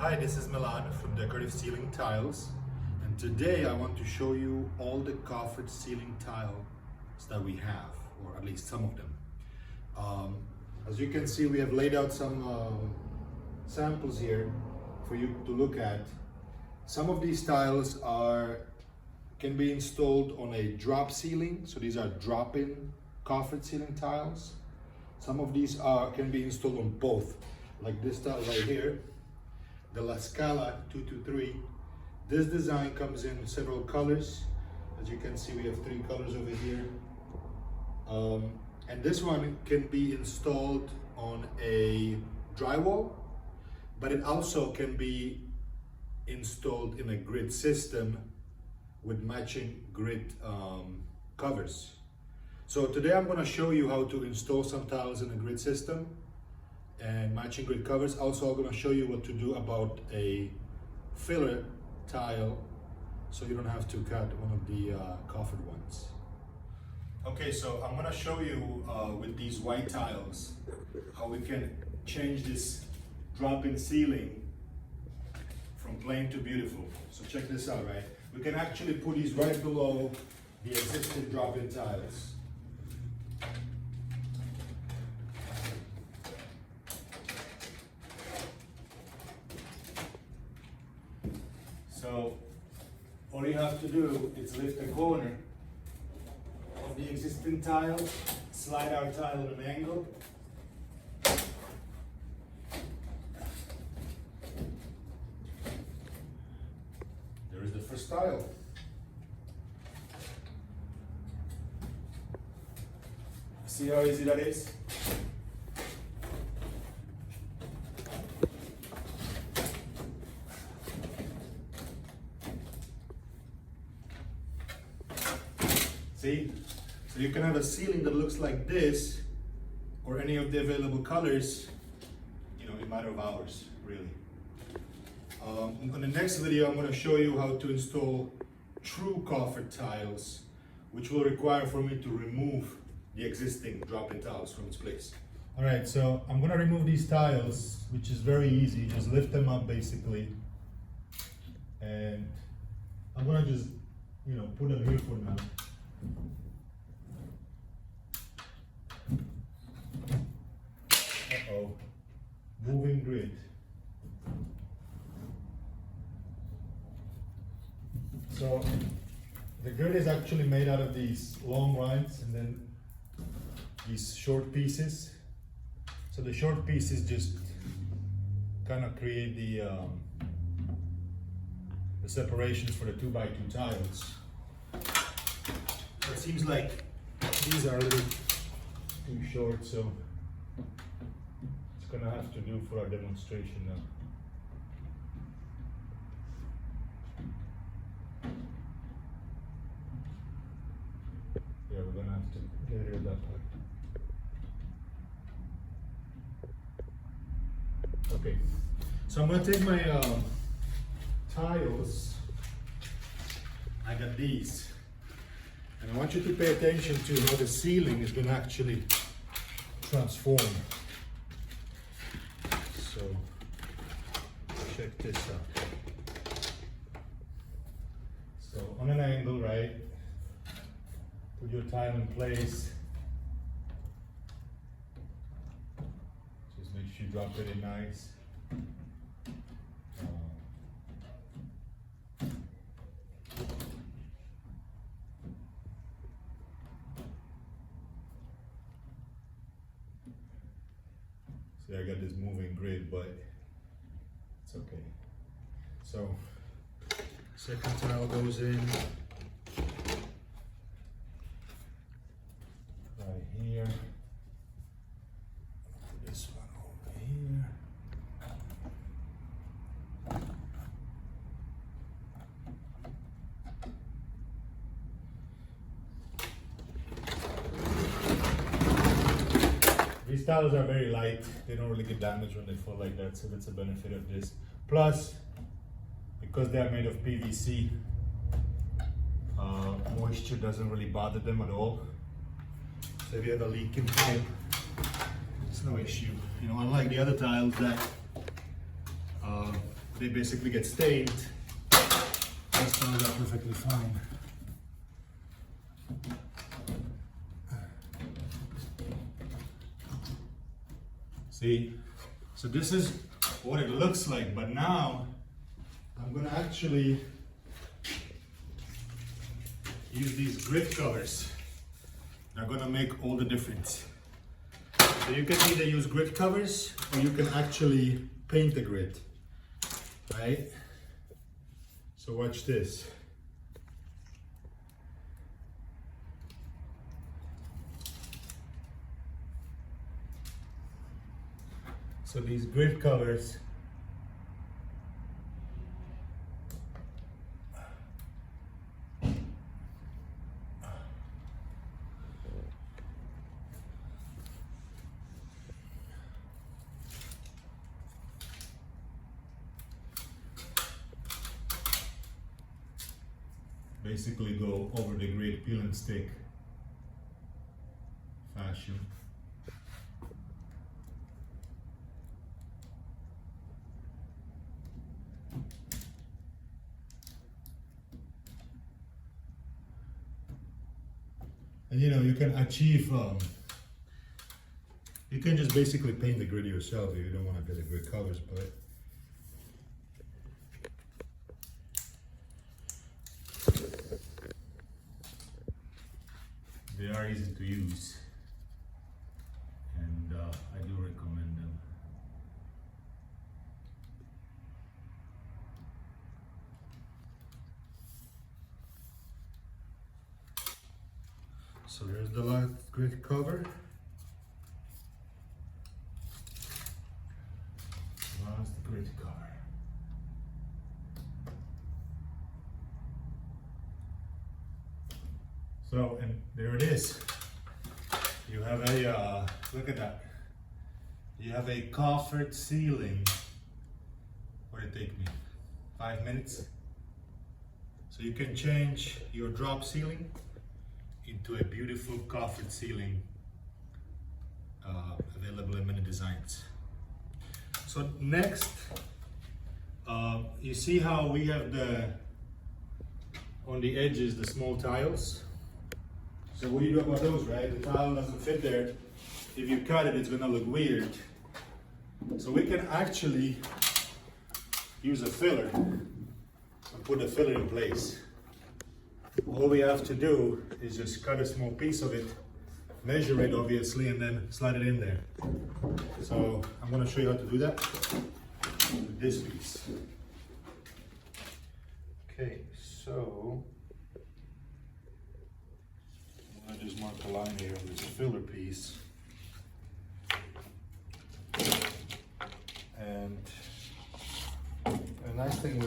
Hi, this is Milan from Decorative Ceiling Tiles, and today I want to show you all the Coffered ceiling tiles that we have, or at least some of them. As you can see, we have laid out some samples here for you to look at. Some of these tiles can be installed on a drop ceiling, so these are drop-in Coffered ceiling tiles. Some of these can be installed on both, like this tile right here, the La Scala 223. This design comes in several colors. As you can see, we have 3 colors over here. And this one can be installed on a drywall, but it also can be installed in a grid system with matching grid covers. So today I'm going to show you how to install some tiles in a grid system and matching grid covers. Also, I'm going to show you what to do about a filler tile so you don't have to cut one of the Coffered ones. Okay, so I'm going to show you with these white tiles how we can change this drop-in ceiling from plain to beautiful. So check this out, right? We can actually put these right below the existing drop-in tiles. So all you have to do is lift the corner of the existing tile, slide our tile at an angle, there is the first tile. See how easy that is? See? So you can have a ceiling that looks like this, or any of the available colors, in a matter of hours, really. On the next video, I'm going to show you how to install true Coffered tiles, which will require for me to remove the existing drop-in tiles from its place. All right, so I'm going to remove these tiles, which is very easy. Just lift them up, basically, and I'm going to just, put them here for now. Uh-oh, moving grid. So the grid is actually made out of these long lines and then these short pieces. So the short pieces just kind of create the separations for the 2x2 tiles. It seems like these are a little too short, so it's gonna have to do for our demonstration now. Yeah, we're gonna have to get rid of that part. Okay, so I'm gonna take my tiles. I got these. And I want you to pay attention to how the ceiling is going to actually transform. So, check this out. So, on an angle, right? Put your tile in place. Just make sure you drop it in nice. See, I got this moving grid, but it's okay. So, second tile goes in right here. This one over here. These tiles are very light, they don't really get damaged when they fall like that, so that's a benefit of this. Plus, because they are made of PVC, moisture doesn't really bother them at all. So if you have a leak in pipe, it's no issue. Unlike the other tiles that they basically get stained. This comes out perfectly fine. See, so this is what it looks like, but now I'm gonna actually use these grit covers. They're gonna make all the difference. So you can either use grit covers or you can actually paint the grit, right? So watch this. So these grit covers basically go over the grit peel and stick fashion. And you know, you can achieve, you can just basically paint the grid yourself if you don't want to get the grid covers, but they are easy to use, and I do recommend them. So here's the last grid cover. Last grid cover. So, and there it is. You have a, look at that. You have a coffered ceiling. What did it take me? 5 minutes. So you can change your drop ceiling into a beautiful coffered ceiling, available in many designs. So next, you see how we have on the edges, the small tiles? So what do you do about those, right? The tile doesn't fit there. If you cut it, it's gonna look weird. So we can actually use a filler and put a filler in place. All we have to do is just cut a small piece of it, measure it obviously, and then slide it in there. So I'm gonna show you how to do that with this piece. Okay, so I'm gonna just mark a line here. There's a filler piece. And the nice thing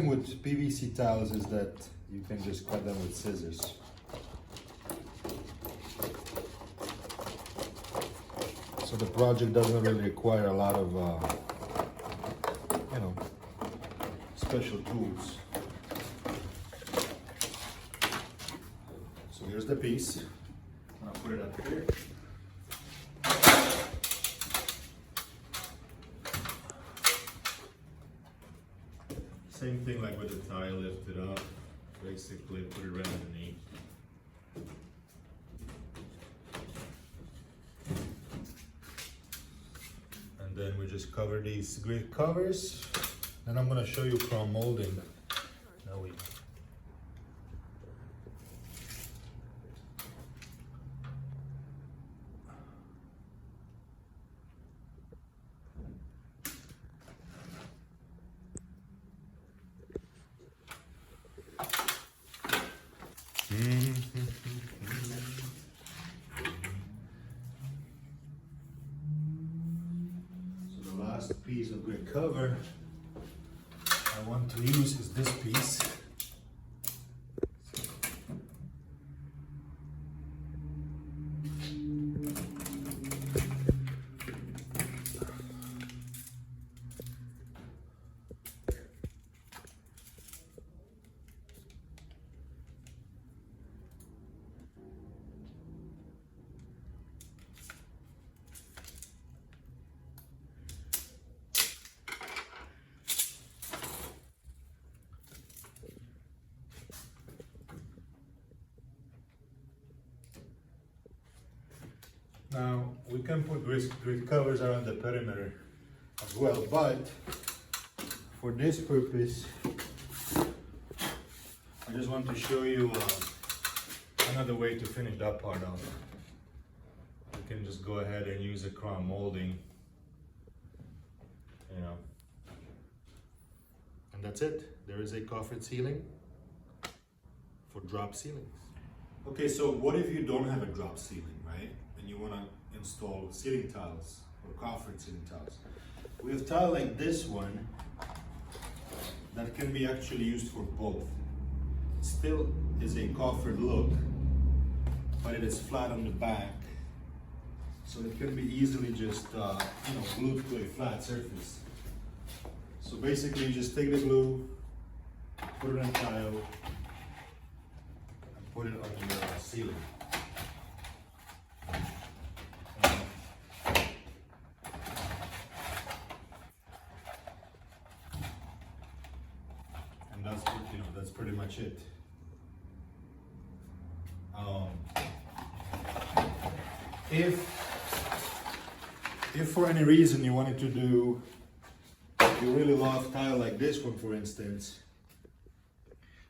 with PVC tiles is that you can just cut them with scissors. So the project doesn't really require a lot of, you know, special tools. So here's the piece. I'm gonna put it up here. Same thing like with the tile, lift it up, basically put it right underneath. And then we just cover these grid covers. Then I'm gonna show you chrome molding. Now we So the last piece of grid cover I want to use is this piece. Now we can put grid covers around the perimeter as well, but for this purpose, I just want to show you another way to finish that part off. You can just go ahead and use a crown molding, you know, and that's it. There is a coffered ceiling for drop ceilings. Okay, so what if you don't have a drop ceiling, right? And you want to install ceiling tiles or coffered ceiling tiles. We have tile like this one that can be actually used for both. It still is a coffered look, but it is flat on the back, so it can be easily just glued to a flat surface. So basically, you just take the glue, put it on tile, and put it on your ceiling. And that's pretty much it. If for any reason you wanted to do, you really love tile like this one, for instance,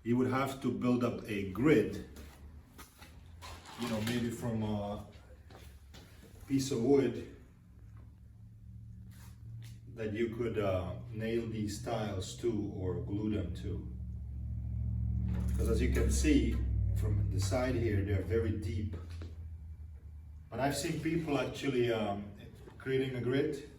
you would have to build up a grid, maybe from a piece of wood that you could nail these tiles to or glue them to. Because as you can see from the side here, they're very deep. But I've seen people actually creating a grid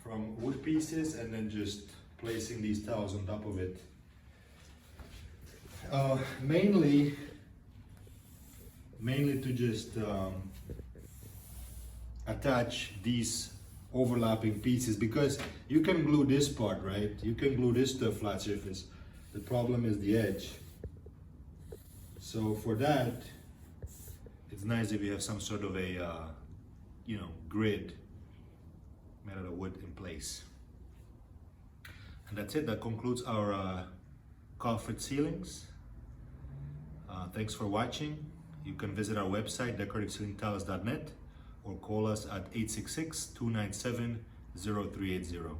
from wood pieces and then just placing these tiles on top of it. Mainly to just attach these overlapping pieces, because you can glue this part, right? You can glue this to a flat surface. The problem is the edge. So for that, it's nice if you have some sort of a grid made out of wood in place. And that's it. That concludes our coffered ceilings. Thanks for watching. You can visit our website, decorativeceilingtiles.net, or call us at 866-297-0380.